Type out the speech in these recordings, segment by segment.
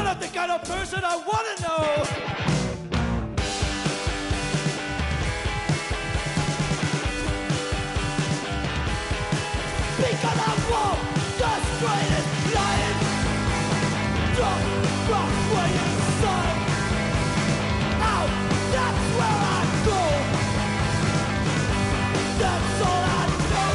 not the kind of person I want to know. Because I want the straightest line. Don't rock where you son. Out, that's where I go. That's all I know.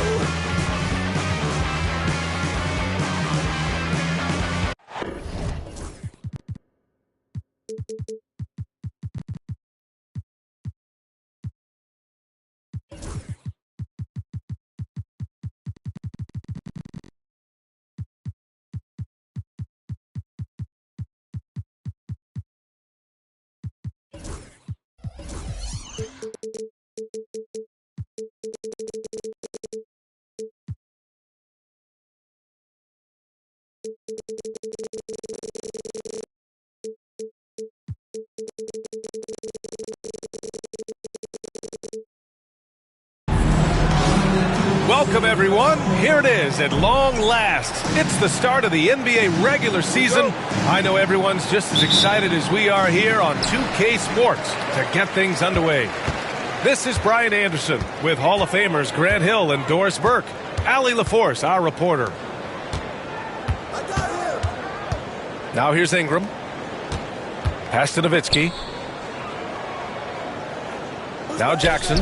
Welcome, everyone. Here it is at long last. It's the start of the NBA regular season. I know everyone's just as excited as we are here on 2K Sports to get things underway. This is Brian Anderson with Hall of Famers Grant Hill and Doris Burke. Allie LaForce, our reporter. Now here's Ingram. Pass to Nowitzki. Now Jackson.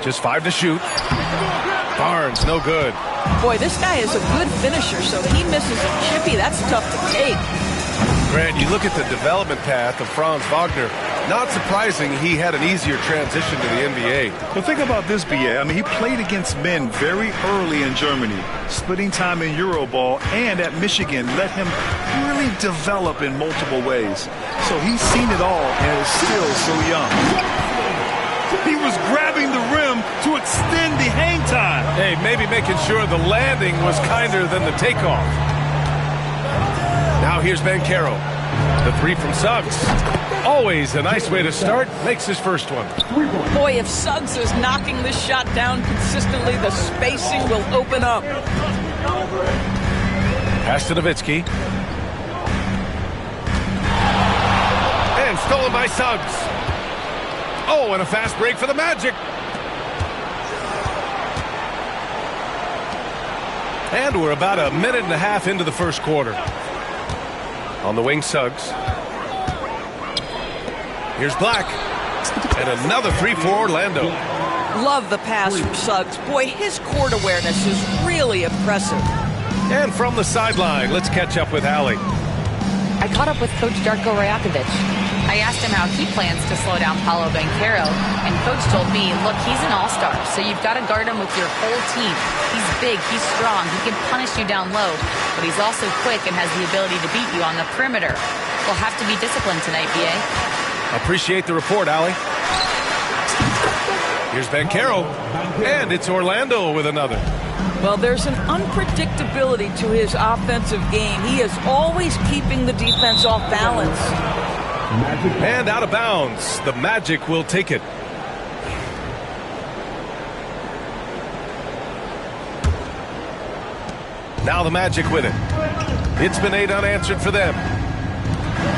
Just 5 to shoot. Barnes, no good. Boy, this guy is a good finisher, so he misses a chippy. That's tough to take. Grant, you look at the development path of Franz Wagner. Not surprising he had an easier transition to the NBA. But think about this, B.A. I mean, he played against men very early in Germany, splitting time in Euroball, and at Michigan let him really develop in multiple ways. So he's seen it all and is still so young. He was grabbing the rim to extend the hang time. Hey, maybe making sure the landing was kinder than the takeoff. Now here's Banchero. The three from Suggs. Always a nice way to start. Makes his first one. Boy, if Suggs is knocking this shot down consistently, the spacing will open up. Pass to Nowitzki. And stolen by Suggs. Oh, and a fast break for the Magic. And we're about a minute and a half into the first quarter. On the wing, Suggs. Here's Black. And another three for Orlando. Love the pass from Suggs. Boy, his court awareness is really impressive. And from the sideline, let's catch up with Allie. I caught up with Coach Darko Rajakovic. I asked him how he plans to slow down Paolo Banchero, and Coach told me, look, he's an all-star, so you've got to guard him with your whole team. He's big, he's strong, he can punish you down low, but he's also quick and has the ability to beat you on the perimeter. We'll have to be disciplined tonight, B.A. Appreciate the report, Allie. Here's Banchero, and it's Orlando with another. Well, there's an unpredictability to his offensive game. He is always keeping the defense off balance. And out of bounds. The Magic will take it. Now the Magic with it. It's been 8 unanswered for them.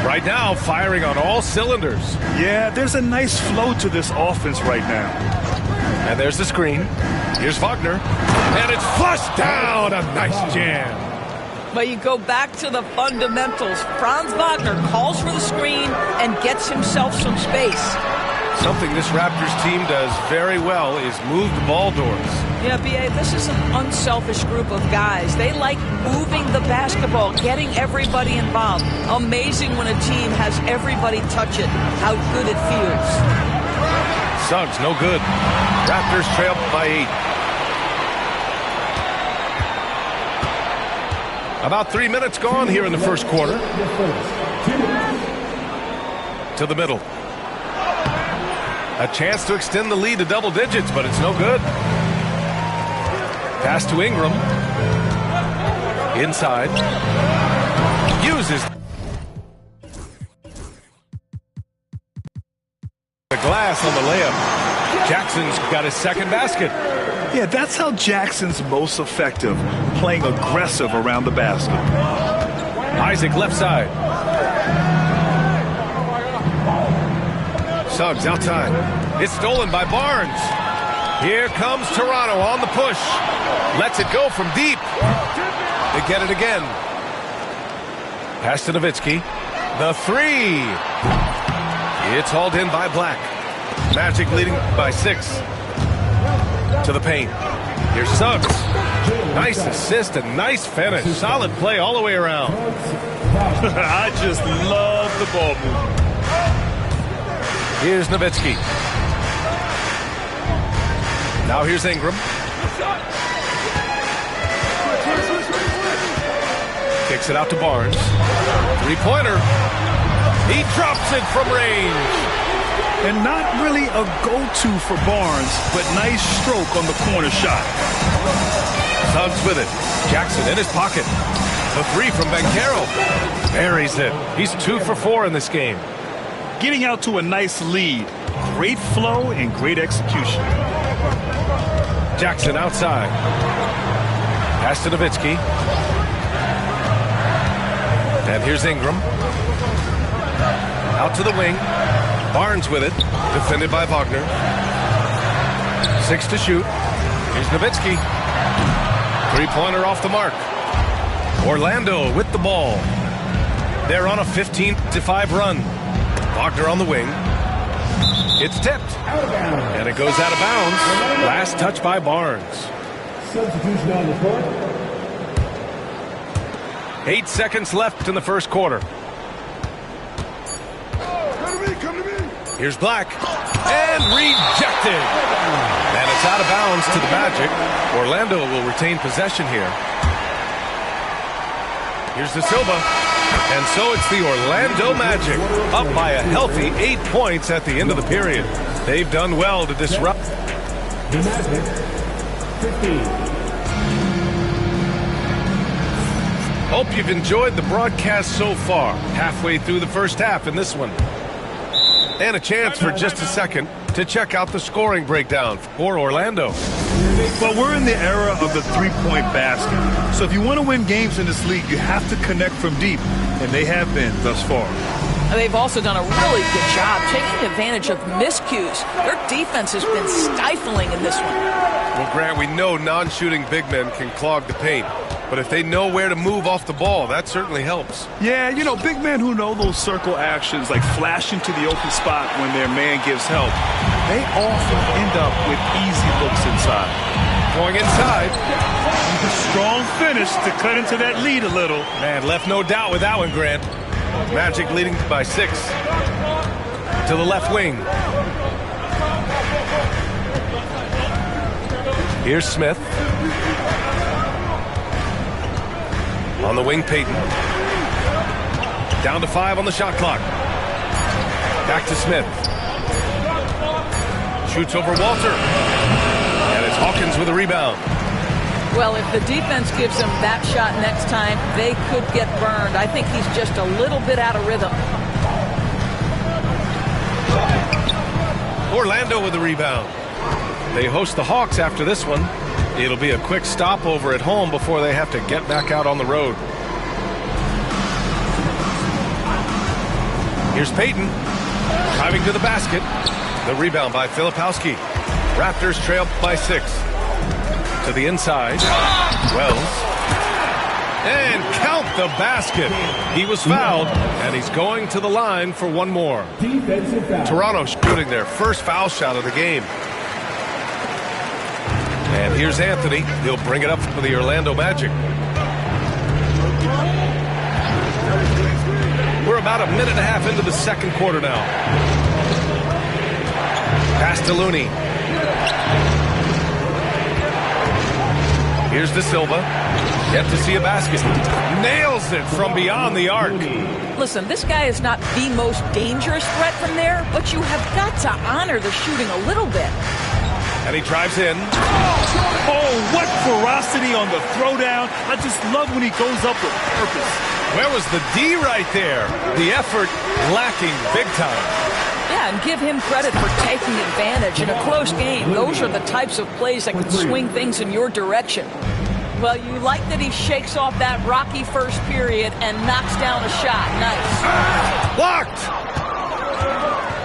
Right now, firing on all cylinders. Yeah, there's a nice flow to this offense right now. And there's the screen. Here's Wagner. And it's flushed down. A nice jam. But you go back to the fundamentals. Franz Wagner calls for the screen and gets himself some space. Something this Raptors team does very well is move the ball doors. Yeah, B.A., this is an unselfish group of guys. They like moving the basketball, getting everybody involved. Amazing when a team has everybody touch it, how good it feels. Suggs, no good. Raptors trail by 8. About 3 minutes gone here in the first quarter. To the middle. A chance to extend the lead to double digits, but it's no good. Pass to Ingram. Inside. Uses the glass on the layup. Jackson's got his second basket. Yeah, that's how Jackson's most effective, playing aggressive around the basket. Isaac left side. Suggs outside. It's stolen by Barnes. Here comes Toronto on the push. Lets it go from deep. They get it again. Pass to Nowitzki. The three. It's hauled in by Black. Magic leading by 6. To the paint. Here's Suggs. Nice assist and nice finish. Solid play all the way around. I just love the ball movement. Here's Nowitzki. Now here's Ingram. Kicks it out to Barnes. Three-pointer. He drops it from range. And not really a go-to for Barnes, but nice stroke on the corner shot. Suggs with it. Jackson in his pocket. The three from Banchero. Buries it. He's 2 for 4 in this game. Getting out to a nice lead. Great flow and great execution. Jackson outside. Pass to Nowitzki. And here's Ingram. Out to the wing. Barnes with it. Defended by Wagner. 6 to shoot. Here's Nowitzki. Three-pointer off the mark. Orlando with the ball. They're on a 15-5 run. Wagner on the wing. It's tipped. And it goes out of bounds. Last touch by Barnes. Substitution on the court. 8 seconds left in the first quarter. Come to me. Here's Black. And rejected. And it's out of bounds to the Magic. Orlando will retain possession here. Here's De Silva. And so it's the Orlando Magic up by a healthy 8 points at the end of the period. They've done well to disrupt. The Magic, 15. Hope you've enjoyed the broadcast so far. Halfway through the first half in this one. And a chance for just a second to check out the scoring breakdown for Orlando. Well, we're in the era of the three-point basket. So if you want to win games in this league, you have to connect from deep. And they have been thus far. They've also done a really good job taking advantage of miscues. Their defense has been stifling in this one. Well, Grant, we know non-shooting big men can clog the paint. But if they know where to move off the ball, that certainly helps. Yeah, you know, big men who know those circle actions, like flashing to the open spot when their man gives help, they often end up with easy looks inside. Going inside. A strong finish to cut into that lead a little. Man, left no doubt with that one, Grant. Magic leading by 6. To the left wing. Here's Smith. On the wing, Payton. Down to 5 on the shot clock. Back to Smith. Shoots over Walter. And it's Hawkins with a rebound. Well, if the defense gives him that shot next time, they could get burned. I think he's just a little bit out of rhythm. Orlando with the rebound. They host the Hawks after this one. It'll be a quick stopover at home before they have to get back out on the road. Here's Payton. Driving to the basket. The rebound by Filipowski. Raptors trail by 6. To the inside. Wells. And count the basket. He was fouled, and he's going to the line for one more. Defensive foul. Toronto shooting their first foul shot of the game. And here's Anthony. He'll bring it up for the Orlando Magic. We're about a minute and a half into the second quarter now. Pass to Looney. Here's De Silva. Yet to see a basket. Nails it from beyond the arc. Listen, this guy is not the most dangerous threat from there, but you have got to honor the shooting a little bit. And he drives in. Oh, what ferocity on the throwdown. I just love when he goes up with purpose. Where was the D right there? The effort lacking big time. Yeah, and give him credit for taking advantage in a close game. Those are the types of plays that can swing things in your direction. Well, you like that he shakes off that rocky first period and knocks down a shot. Nice. Blocked!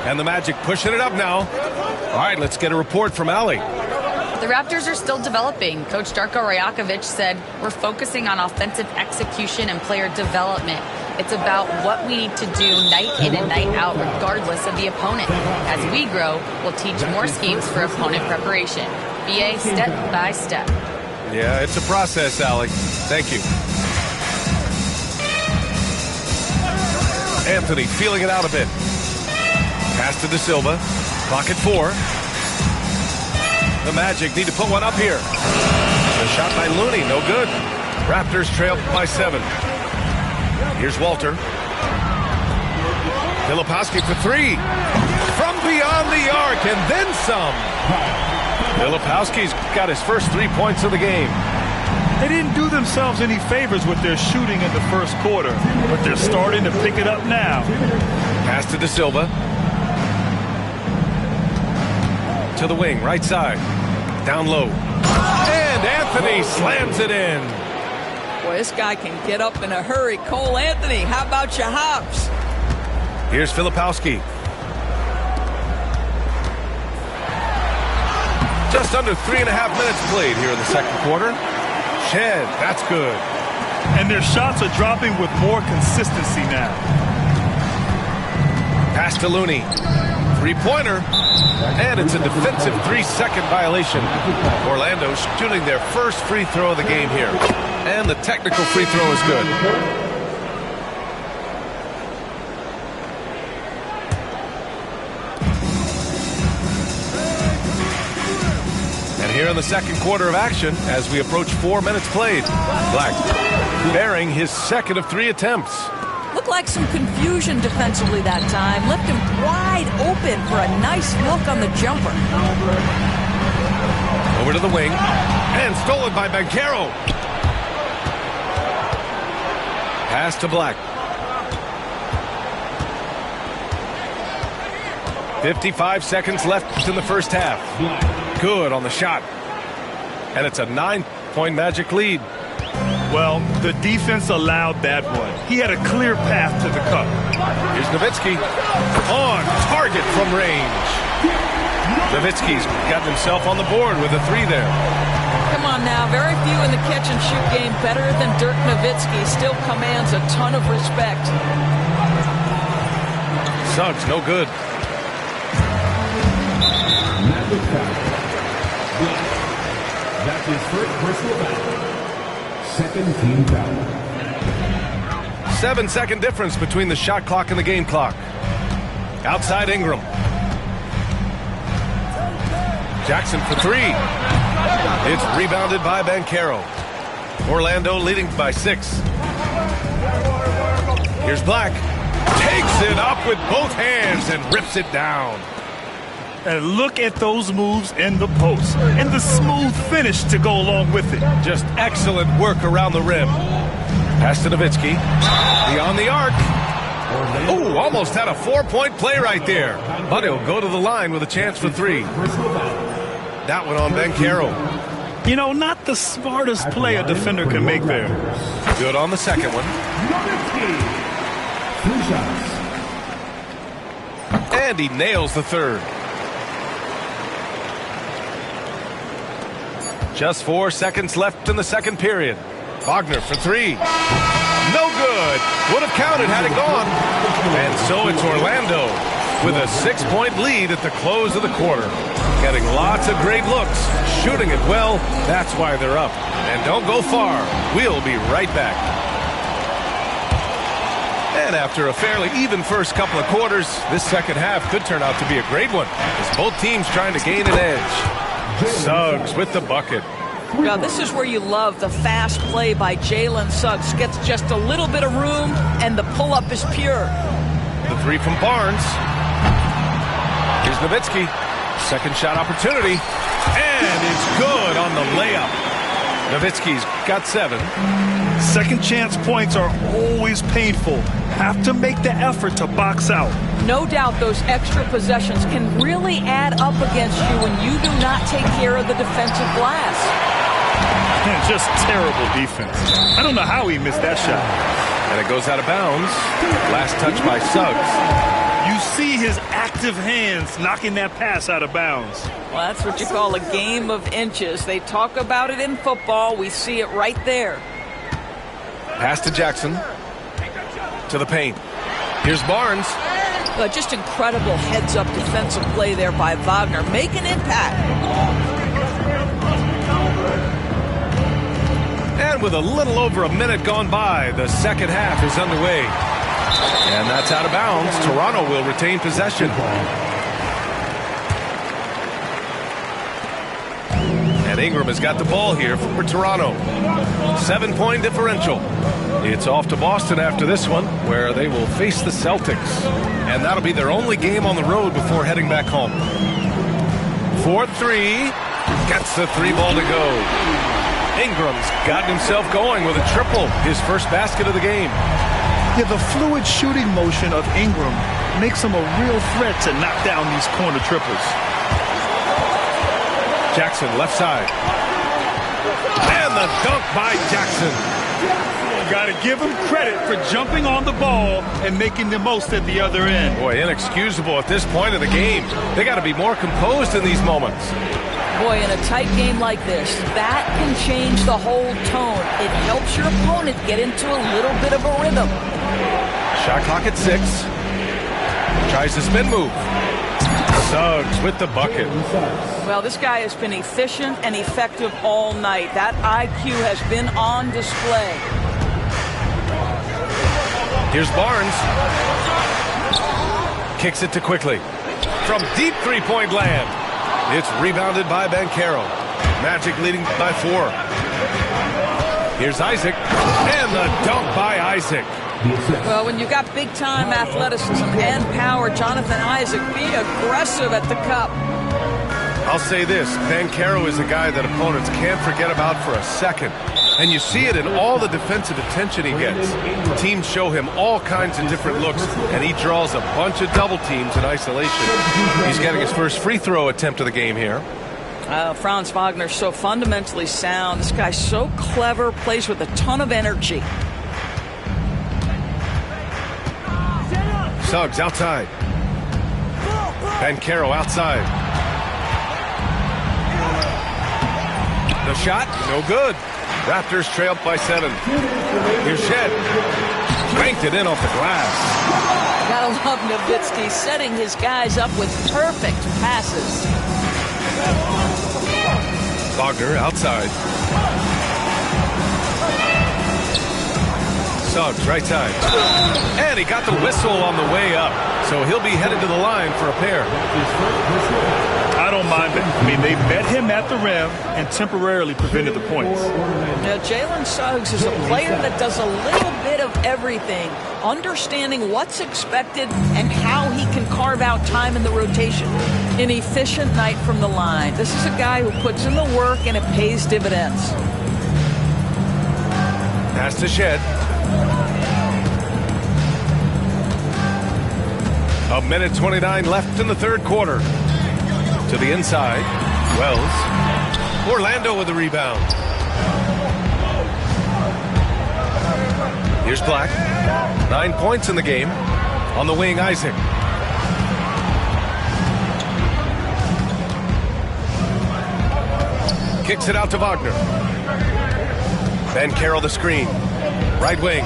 And the Magic pushing it up now. All right, let's get a report from Allie. The Raptors are still developing. Coach Darko Rajakovic said, we're focusing on offensive execution and player development. It's about what we need to do night in and night out, regardless of the opponent. As we grow, we'll teach more schemes for opponent preparation. BA step by step. Yeah, it's a process, Allie. Thank you. Anthony feeling it out a bit. Pass to De Silva. Clock at 4. The Magic need to put one up here. The shot by Looney, no good. Raptors trail by 7. Here's Walter. Filipowski for 3. From beyond the arc and then some. Filipowski's got his first 3 points of the game. They didn't do themselves any favors with their shooting in the first quarter, but they're starting to pick it up now. Pass to De Silva. To the wing, right side. Down low. And Anthony slams it in. Boy, this guy can get up in a hurry. Cole Anthony, how about your hops? Here's Filipowski. Just under 3.5 minutes played here in the second quarter. Shed, that's good. And their shots are dropping with more consistency now. Pass to Looney. 3-pointer. And it's a defensive 3-second violation. Orlando shooting their first free throw of the game here. And the technical free throw is good. And here in the second quarter of action, as we approach 4 minutes played, Black bearing his second of 3 attempts. Looked like some confusion defensively that time. Left him wide open for a nice look on the jumper. Over to the wing. And stolen by Banchero. Pass to Black. 55 seconds left in the first half. Good on the shot. And it's a 9-point Magic lead. Well, the defense allowed that one. He had a clear path to the cup. Here's Nowitzki. On target from range. Nowitzki's got himself on the board with a 3 there. Come on now, very few in the catch-and-shoot game better than Dirk Nowitzki. Still commands a ton of respect. Suggs, no good. That's his first personal foul. Second team foul. 7-second difference between the shot clock and the game clock. Outside Ingram. Jackson for 3. It's rebounded by Banchero. Orlando leading by 6. Here's Black. Takes it up with both hands and rips it down. And look at those moves in the post and the smooth finish to go along with it. Just excellent work around the rim. Pass to Nowitzki. Beyond the arc. Oh, almost had a 4-point play right there. But he'll go to the line with a chance for 3. That one on Banchero. You know, not the smartest play a defender can make there. Good on the second one. 2 shots. And he nails the third. Just 4 seconds left in the second period. Wagner for 3. No good. Would have counted had it gone. And so it's Orlando with a 6-point lead at the close of the quarter. Getting lots of great looks. Shooting it well. That's why they're up. And don't go far. We'll be right back. And after a fairly even first couple of quarters, this second half could turn out to be a great one, as both teams trying to gain an edge. Suggs with the bucket. Now, this is where you love the fast play by Jalen Suggs. Gets just a little bit of room, and the pull-up is pure. The 3 from Barnes. Here's Nowitzki. Second shot opportunity. And it's good on the layup. Nowitzki's got 7. Second chance points are always painful. Have to make the effort to box out. No doubt those extra possessions can really add up against you when you do not take care of the defensive glass. Man, just terrible defense. I don't know how he missed that shot. And it goes out of bounds. Last touch by Suggs. You see his active hands knocking that pass out of bounds. Well, that's what you call a game of inches. They talk about it in football. We see it right there. Pass to Jackson. To the paint. Here's Barnes. Just incredible heads-up defensive play there by Wagner. Make an impact. And with a little over a minute gone by, the second half is underway. And that's out of bounds. Toronto will retain possession. And Ingram has got the ball here for Toronto. 7-point differential. It's off to Boston after this one, where they will face the Celtics. And that'll be their only game on the road before heading back home. 4-3. Gets the 3-ball to go. Ingram's gotten himself going with a triple, his first basket of the game. Yeah, the fluid shooting motion of Ingram makes him a real threat to knock down these corner triples. Jackson left side. And the dunk by Jackson. Got to give him credit for jumping on the ball and making the most at the other end. Boy, inexcusable at this point of the game. They got to be more composed in these moments. Boy, in a tight game like this, that can change the whole tone. It helps your opponent get into a little bit of a rhythm. Shot clock at 6. Tries the spin move. Suggs with the bucket. Well, this guy has been efficient and effective all night. That IQ has been on display. Here's Barnes. Kicks it to Quickly. From deep three-point land. It's rebounded by Banchero. Magic leading by 4. Here's Isaac. And the dunk by Isaac. Well, when you got big-time athleticism and power, Jonathan Isaac, be aggressive at the cup. I'll say this. Banchero is a guy that opponents can't forget about for a second. And you see it in all the defensive attention he gets. Teams show him all kinds of different looks, and he draws a bunch of double teams in isolation. He's getting his first free throw attempt of the game here. Franz Wagner, so fundamentally sound. This guy's so clever, plays with a ton of energy. Suggs outside. Banchero outside. The shot, no good. Raptors trail by 7. Here's Shed. Banked it in off the glass. Gotta love Nowitzki setting his guys up with perfect passes. Wagner outside. Suggs right side. And he got the whistle on the way up. So he'll be headed to the line for a pair. I don't mind it. I mean, they met him at the rim and temporarily prevented the points. Now, Jalen Suggs is a player that does a little bit of everything, understanding what's expected and how he can carve out time in the rotation. An efficient night from the line. This is a guy who puts in the work and it pays dividends. Pass to Shed. A minute 29 left in the third quarter. To the inside, Wells. Orlando with the rebound. Here's Black. 9 points in the game. On the wing, Isaac. Kicks it out to Wagner. Banchero the screen. Right wing.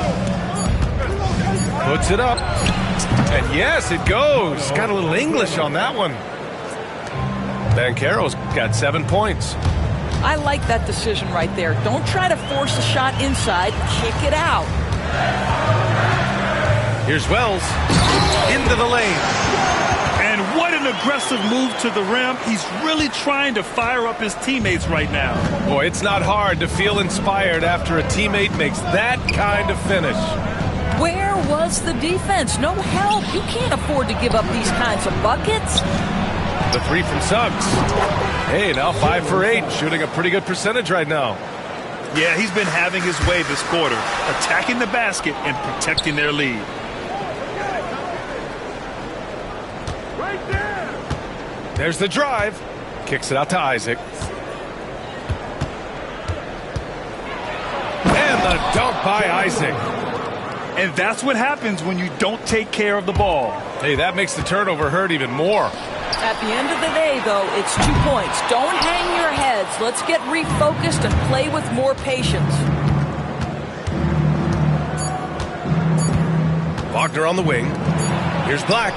Puts it up. And yes, it goes. Got a little English on that one. Banchero's got 7 points. I like that decision right there. Don't try to force a shot inside. Kick it out. Here's Wells. Into the lane. And what an aggressive move to the rim. He's really trying to fire up his teammates right now. Boy, it's not hard to feel inspired after a teammate makes that kind of finish. Where was the defense? No help. You can't afford to give up these kinds of buckets. The 3 from Suggs. Hey, now 5 for 8. Shooting a pretty good percentage right now. Yeah, he's been having his way this quarter, attacking the basket and protecting their lead. Right there. There's the drive. Kicks it out to Isaac. And the dunk by Isaac. And that's what happens when you don't take care of the ball. Hey, that makes the turnover hurt even more. At the end of the day, though, it's 2 points. Don't hang your heads. Let's get refocused and play with more patience. Wagner on the wing. Here's Black.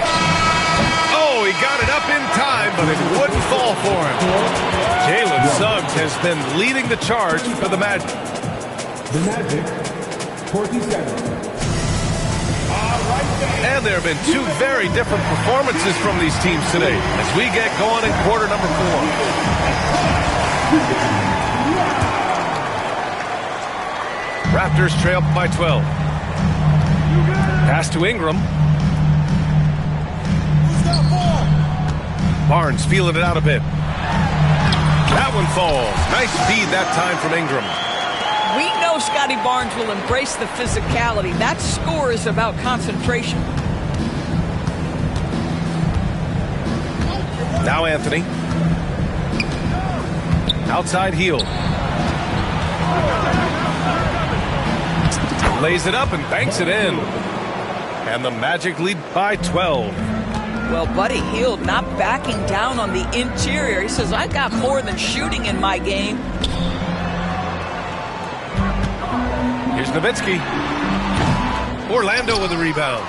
Oh, he got it up in time, but it wouldn't fall for him. Jalen Suggs has been leading the charge for the Magic. The Magic, 47. And there have been 2 very different performances from these teams today as we get going in quarter number 4. Raptors trail by 12. Pass to Ingram. Barnes feeling it out a bit. That one falls. Nice feed that time from Ingram. We know Scotty Barnes will embrace the physicality. That score is about concentration. Now Anthony. Outside heel. Lays it up and banks it in. And the Magic lead by 12. Well, Buddy Hield not backing down on the interior. He says, I got more than shooting in my game. Here's Nowitzki. Orlando with the rebound.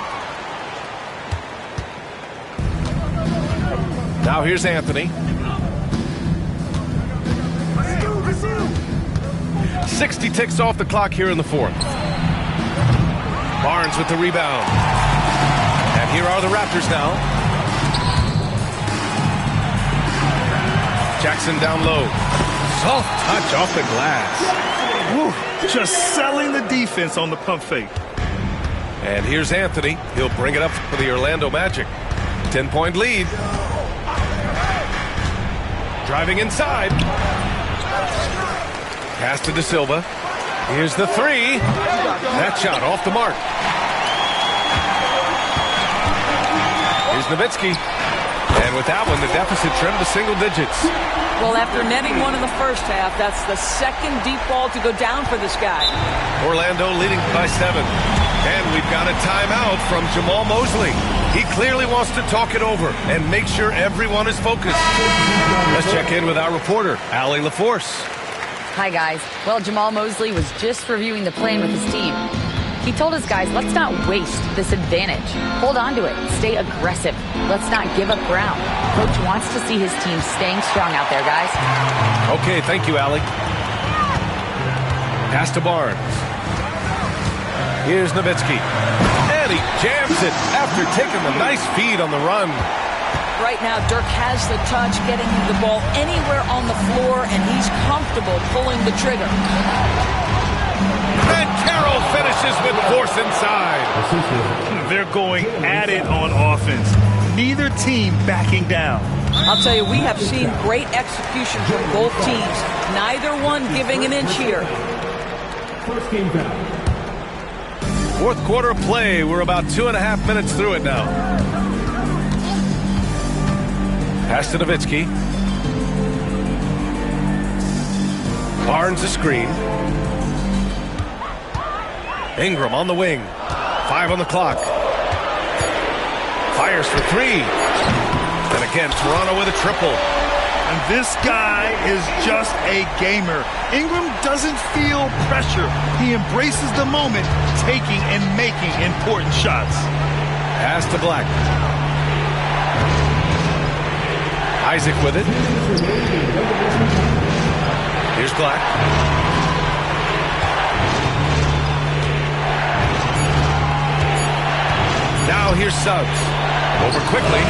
Now here's Anthony. 60 ticks off the clock here in the 4th. Barnes with the rebound. And here are the Raptors now. Jackson down low. Soft touch off the glass. Woo, just selling the defense on the pump fake. And here's Anthony. He'll bring it up for the Orlando Magic. 10-point lead. Driving inside. Pass to De Silva. Here's the 3. That shot off the mark. Here's Nowitzki. And with that one, the deficit trimmed to single digits. Well, after netting one in the first half, that's the second deep ball to go down for this guy. Orlando leading by 7. And we've got a timeout from Jamal Mosley. He clearly wants to talk it over and make sure everyone is focused. Let's check in with our reporter, Allie LaForce. Hi, guys. Well, Jamal Mosley was just reviewing the plan with his team. He told his guys, let's not waste this advantage. Hold on to it. Stay aggressive. Let's not give up ground. Coach wants to see his team staying strong out there, guys. Okay, thank you, Allie. Pass to Barnes. Here's Nowitzki. And he jams it after taking the nice feed on the run. Right now, Dirk has the touch, getting the ball anywhere on the floor, and he's comfortable pulling the trigger. And Carroll finishes with force inside. They're going at it on offense. Neither team backing down. I'll tell you, we have seen great execution from both teams. Neither one giving an inch here. First game foul. 4th quarter of play. We're about 2.5 minutes through it now. Pass to Nowitzki. Barnes a screen. Ingram on the wing. 5 on the clock. Fires for 3. And again, Toronto with a triple. And this guy is just a gamer. Ingram doesn't feel pressure. He embraces the moment, taking and making important shots. Pass to Black. Isaac with it. Here's Black. Now here's Suggs. Over quickly.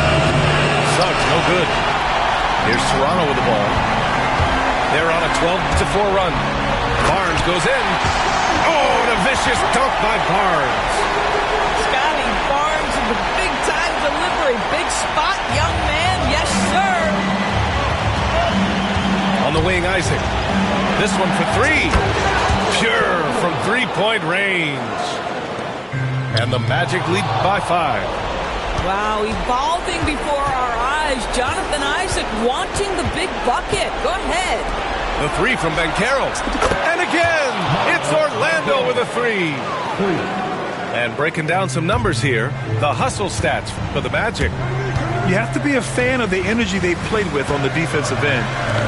Suggs, no good. Here's Toronto with the ball. They're on a 12-4 run. Barnes goes in. Oh, and a vicious dunk by Barnes. Scotty Barnes with the big-time delivery. Big spot, young man. Yes, sir. On the wing, Isaac. This one for 3. Pure from 3-point range. And the Magic lead by 5. Wow, evolving before our eyes. Jonathan Isaac wanting the big bucket. Go ahead. The 3 from Banchero. And again, it's Orlando with a 3. And breaking down some numbers here, the hustle stats for the Magic. You have to be a fan of the energy they played with on the defensive end.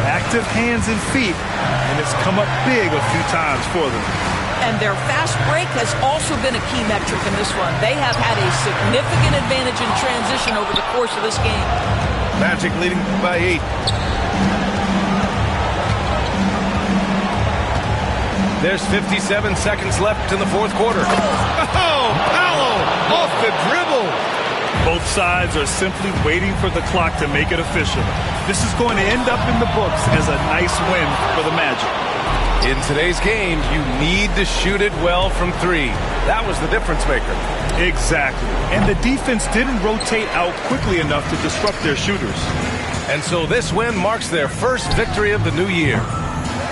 Active hands and feet, and it's come up big a few times for them. And their fast break has also been a key metric in this one. They have had a significant advantage in transition over the course of this game. Magic leading by 8. There's 57 seconds left in the fourth quarter. Oh, Paolo off the dribble. Both sides are simply waiting for the clock to make it official. This is going to end up in the books as a nice win for the Magic. In today's game, you need to shoot it well from 3. That was the difference maker. Exactly. And the defense didn't rotate out quickly enough to disrupt their shooters. And so this win marks their first victory of the new year.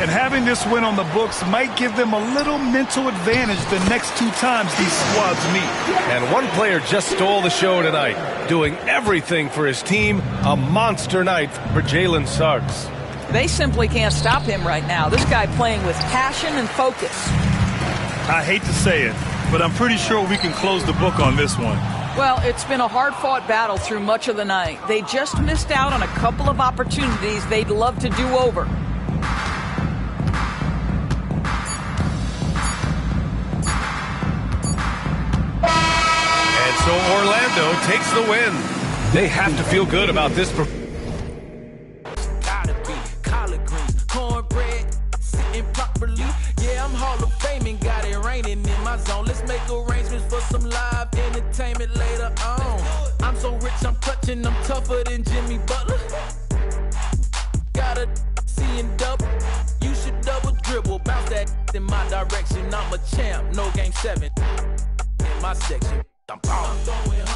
And having this win on the books might give them a little mental advantage the next 2 times these squads meet. And one player just stole the show tonight, doing everything for his team. A monster night for Jalen Suggs. They simply can't stop him right now. This guy playing with passion and focus. I hate to say it, but I'm pretty sure we can close the book on this one. Well, it's been a hard-fought battle through much of the night. They just missed out on a couple of opportunities they'd love to do over. And so Orlando takes the win. They have to feel good about this performance. Yeah, I'm Hall of Fame and got it raining in my zone. Let's make arrangements for some live entertainment later on. I'm so rich, I'm clutching, I'm tougher than Jimmy Butler. Got a C and double, you should double dribble. Bounce that in my direction, I'm a champ, no game 7 in my section. I'm ballin'.